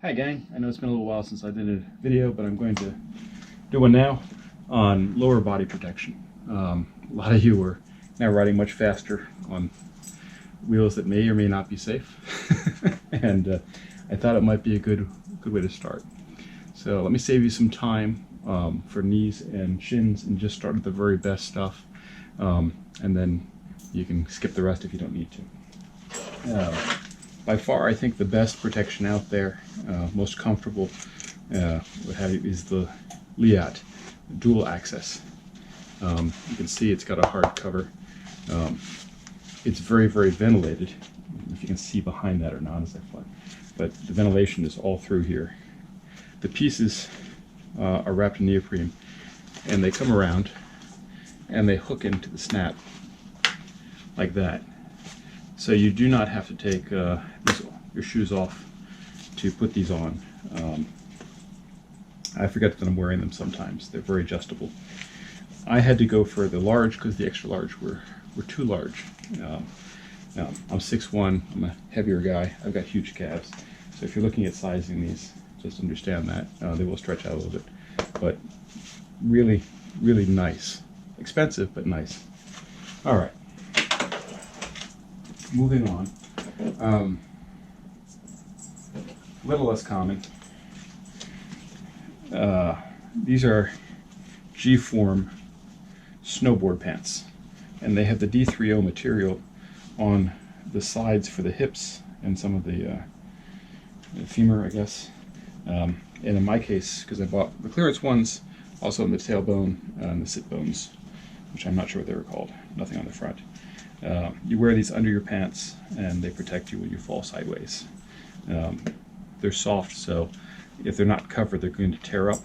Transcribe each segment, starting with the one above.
Hi gang, I know it's been a little while since I did a video, but I'm going to do one now on lower body protection. A lot of you are now riding much faster on wheels that may or may not be safe, and I thought it might be a good way to start. So let me save you some time for knees and shins and just start with the very best stuff, and then you can skip the rest if you don't need to. By far, I think the best protection out there, most comfortable, what have you, is the Liat dual access. You can see it's got a hard cover. It's very ventilated. If you can see behind that or not as I fly, but the ventilation is all through here. The pieces are wrapped in neoprene, and they come around and they hook into the snap like that. So you do not have to take your shoes off to put these on. I forget that I'm wearing them sometimes. They're very adjustable. I had to go for the large because the extra large were too large. I'm 6'1", I'm a heavier guy, I've got huge calves. So if you're looking at sizing these, just understand that. They will stretch out a little bit. But really nice. Expensive, but nice. All right. Moving on, a little less common. These are GForm snowboard pants, and they have the D3O material on the sides for the hips and some of the femur, I guess. And in my case, because I bought the clearance ones, also in the tailbone and the sit bones, which I'm not sure what they were called, nothing on the front. You wear these under your pants and they protect you when you fall sideways. They're soft, so if they're not covered they're going to tear up,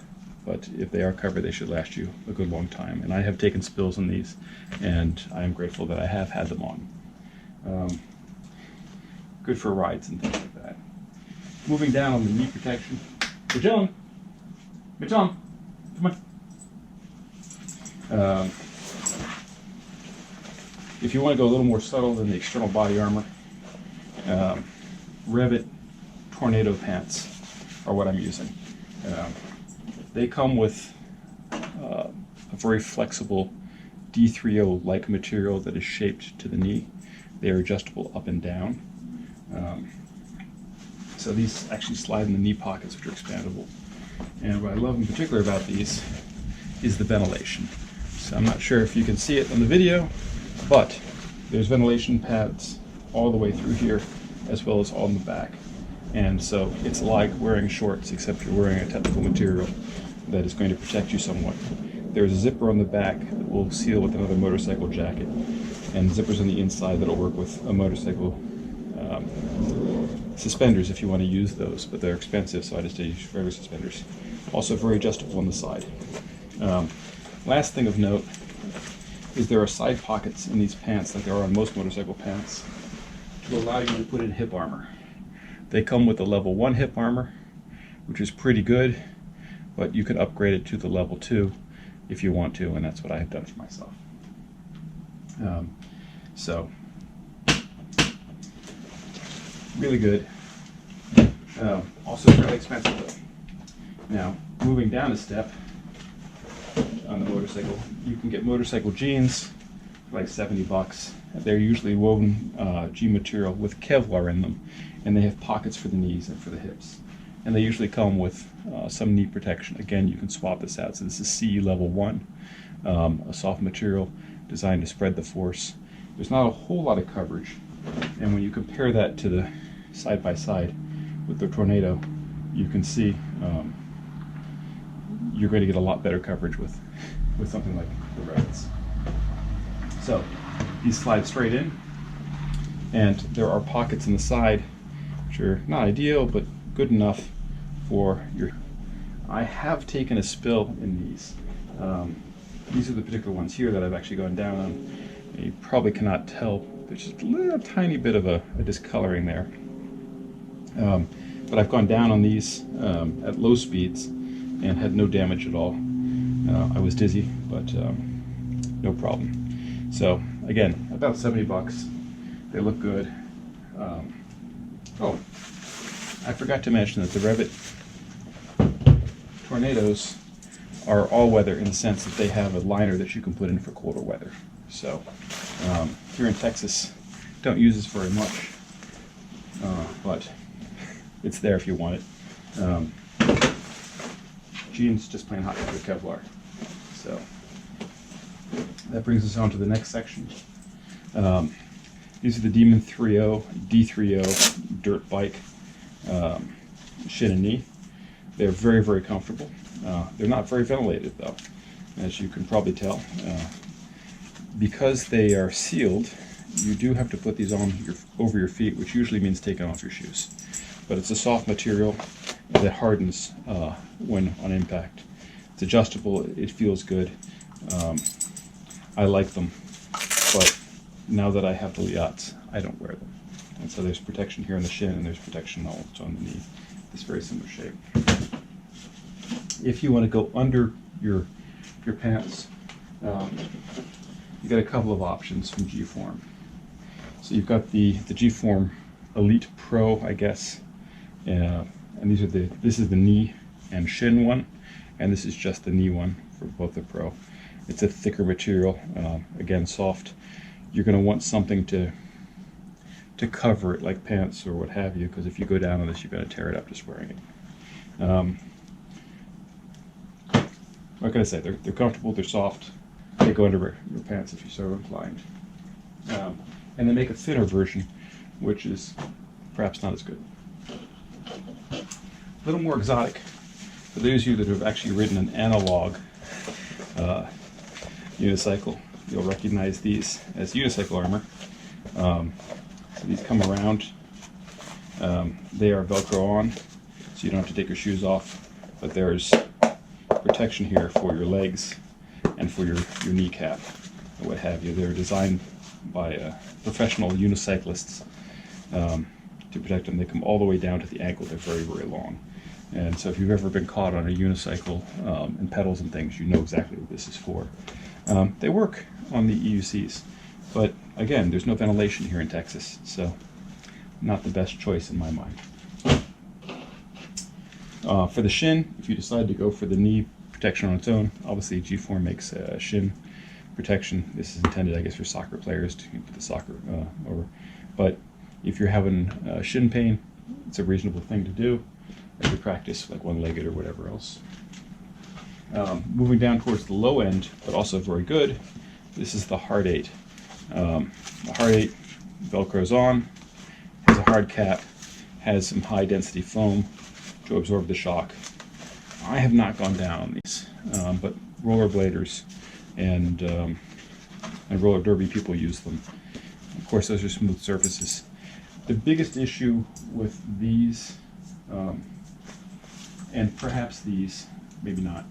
but if they are covered they should last you a good long time. And I have taken spills on these, and I am grateful that I have had them on. Good for rides and things like that. Moving down on the knee protection. Magellan! Magellan! Come on! If you want to go a little more subtle than the external body armor, Rev'it tornado pants are what I'm using. They come with a very flexible D3O-like material that is shaped to the knee. They are adjustable up and down. So these actually slide in the knee pockets, which are expandable. And what I love in particular about these is the ventilation. So I'm not sure if you can see it on the video, but there's ventilation pads all the way through here, as well as on the back. And so it's like wearing shorts, except you're wearing a technical material that is going to protect you somewhat. There's a zipper on the back that will seal with another motorcycle jacket, and zippers on the inside that will work with a motorcycle suspenders if you want to use those, but they're expensive, so I just use regular suspenders. Also very adjustable on the side. Last thing of note is there are side pockets in these pants, like there are on most motorcycle pants, to allow you to put in hip armor. They come with the level 1 hip armor, which is pretty good, but you can upgrade it to the level 2 if you want to, and that's what I have done for myself. So, really good. Also fairly expensive though. Now, moving down a step, on the motorcycle, you can get motorcycle jeans for like 70 bucks. They're usually woven G material with Kevlar in them, and they have pockets for the knees and for the hips. And they usually come with some knee protection. Again, you can swap this out. So this is CE level 1, a soft material designed to spread the force. There's not a whole lot of coverage, and when you compare that to the side by side with the Tornado, you can see you're going to get a lot better coverage with something like the Rev'its. So these slide straight in, and there are pockets in the side which are not ideal but good enough for your. I have taken a spill in these. These are the particular ones here that I've actually gone down on. You probably cannot tell, there's just a little tiny bit of a discoloring there. But I've gone down on these at low speeds and had no damage at all. I was dizzy, but no problem. So again, about 70 bucks. They look good. Oh, I forgot to mention that the Rev'it Tornadoes are all-weather in the sense that they have a liner that you can put in for colder weather. So here in Texas, don't use this very much, but it's there if you want it. Jeans just plain hot with Kevlar. So that brings us on to the next section. These are the Demon 3.0, D3.0 dirt bike, Shin and knee. They're very, very comfortable. They're not very ventilated though, as you can probably tell. Because they are sealed, you do have to put these on over your feet, which usually means taking off your shoes. But it's a soft material that hardens when on impact. It's adjustable, it feels good. I like them, but now that I have the Liats, I don't wear them. And so there's protection here on the shin and there's protection also on the knee. It's very similar shape. If you want to go under your pants, you got a couple of options from GForm. So you've got the GForm Elite Pro, I guess, and this is the knee and shin one, and this is just the knee one for both the Pro. It's a thicker material, again soft. You're going to want something to cover it, like pants or what have you, because if you go down on this, you're going to tear it up just wearing it. What can I say? They're comfortable, they're soft, they go under your pants if you're so inclined. And they make a thinner version, which is perhaps not as good. A little more exotic. For those of you that have actually ridden an analog unicycle, you'll recognize these as unicycle armor. So these come around. They are Velcro on, so you don't have to take your shoes off, but there's protection here for your legs and for your kneecap or what have you. They're designed by professional unicyclists to protect them. They come all the way down to the ankle. They're very, very long. And so if you've ever been caught on a unicycle and pedals and things, you know exactly what this is for. They work on the EUCs, but again, there's no ventilation here in Texas, so not the best choice in my mind. For the shin, if you decide to go for the knee protection on its own, obviously GForm makes shin protection. This is intended, I guess, for soccer players to put the soccer over. But if you're having shin pain, it's a reasonable thing to do as you practice, like one-legged or whatever else. Moving down towards the low end, but also very good, this is the Hard 8. The Hard 8 Velcros on, has a hard cap, has some high-density foam to absorb the shock. I have not gone down on these, but rollerbladers and roller derby people use them. Of course, those are smooth surfaces. The biggest issue with these, and perhaps these, maybe not,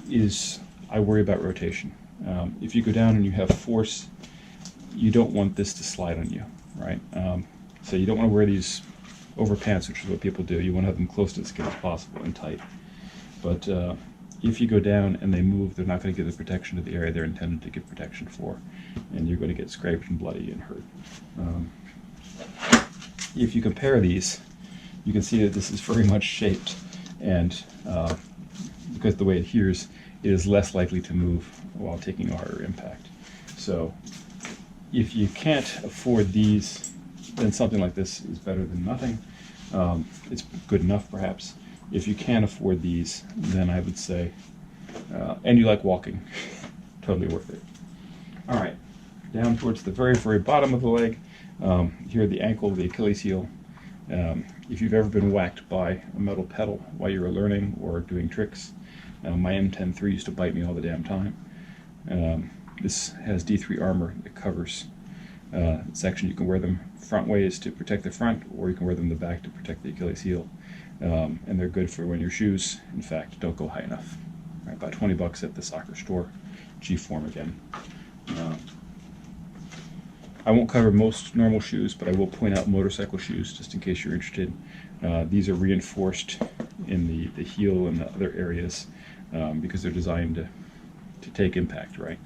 is I worry about rotation. If you go down and you have force, you don't want this to slide on you, right? So you don't want to wear these over pants, which is what people do. You want to have them close to the skin as possible and tight. But if you go down and they move, they're not going to give the protection to the area they're intended to give protection for, and you're going to get scraped and bloody and hurt. If you compare these, you can see that this is very much shaped, and because the way it adheres, it is less likely to move while taking a harder impact. So if you can't afford these, then something like this is better than nothing. It's good enough, perhaps. If you can't afford these, then I would say, and you like walking, totally worth it. All right, down towards the very, very bottom of the leg, here the ankle, the Achilles heel. If you've ever been whacked by a metal pedal while you were learning or doing tricks, my M10-3 used to bite me all the damn time. This has D3 armor that covers section. You can wear them front ways to protect the front, or you can wear them in the back to protect the Achilles heel. And they're good for when your shoes, in fact, don't go high enough. Right, about 20 bucks at the soccer store. GForm again. I won't cover most normal shoes, but I will point out motorcycle shoes just in case you're interested. These are reinforced in the heel and the other areas because they're designed to take impact, right?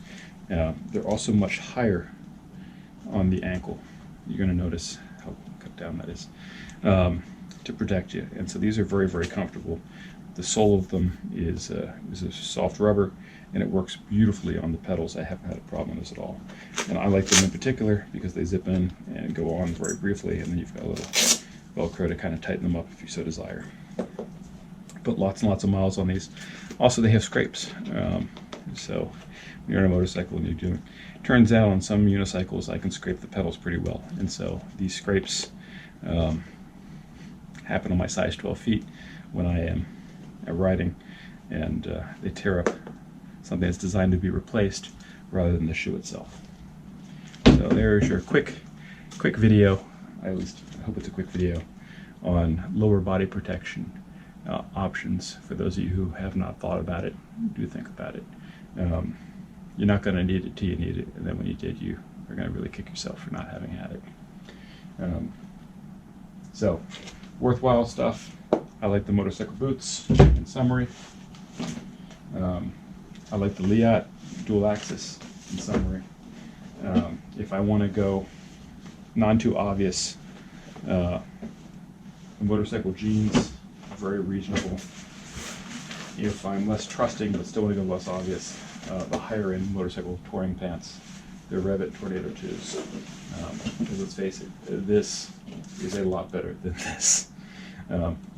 They're also much higher on the ankle. You're going to notice how cut down that is. to protect you. And so these are very, very comfortable. The sole of them is a soft rubber, and it works beautifully on the pedals. I haven't had a problem with this at all. And I like them in particular because they zip in and go on very briefly, and then you've got a little Velcro to kind of tighten them up if you so desire. Put lots and lots of miles on these. Also, they have scrapes. So when you're on a motorcycle and you do, it turns out on some unicycles I can scrape the pedals pretty well. And so these scrapes happen on my size 12 feet when I am riding, and they tear up something that's designed to be replaced rather than the shoe itself. So there's your quick video. At least I hope it's a quick video on lower body protection options. For those of you who have not thought about it, do think about it. You're not going to need it till you need it, and then when you did, you are going to really kick yourself for not having had it. So worthwhile stuff. I like the motorcycle boots, in summary. I like the Liat dual axis, in summary. If I want to go non too obvious, the motorcycle jeans are very reasonable. If I'm less trusting but still want to go less obvious, the higher end motorcycle touring pants, they're Rev'it Tornado 2s. Because let's face it, this is a lot better than this.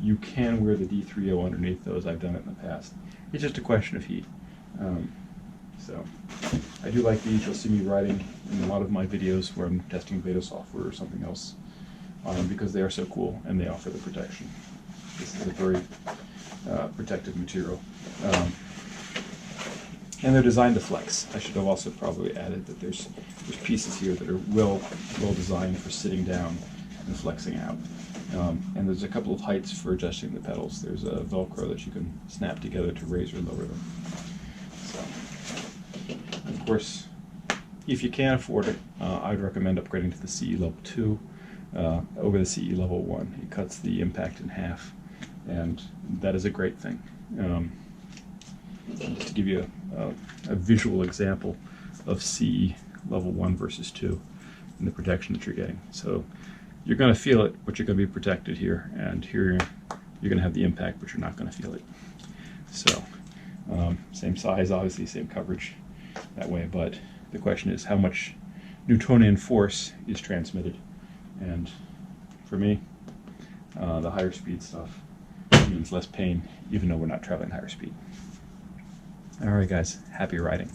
You can wear the D30 underneath those. I've done it in the past. It's just a question of heat. So I do like these. You'll see me riding in a lot of my videos where I'm testing beta software or something else because they are so cool and they offer the protection. This is a very protective material. And they're designed to flex. I should have also probably added that there's pieces here that are well designed for sitting down and flexing out. And there's a couple of heights for adjusting the pedals. There's a Velcro that you can snap together to raise or lower them. So, of course, if you can afford it, I'd recommend upgrading to the CE Level 2 over the CE Level 1. It cuts the impact in half, and that is a great thing. Just to give you a visual example of CE Level 1 versus 2 and the protection that you're getting. So you're going to feel it, but you're going to be protected here, and here you're going to have the impact, but you're not going to feel it. So same size, obviously, same coverage that way, but the question is how much Newtonian force is transmitted. And for me, the higher speed stuff means less pain, even though we're not traveling higher speed. All right, guys, happy riding.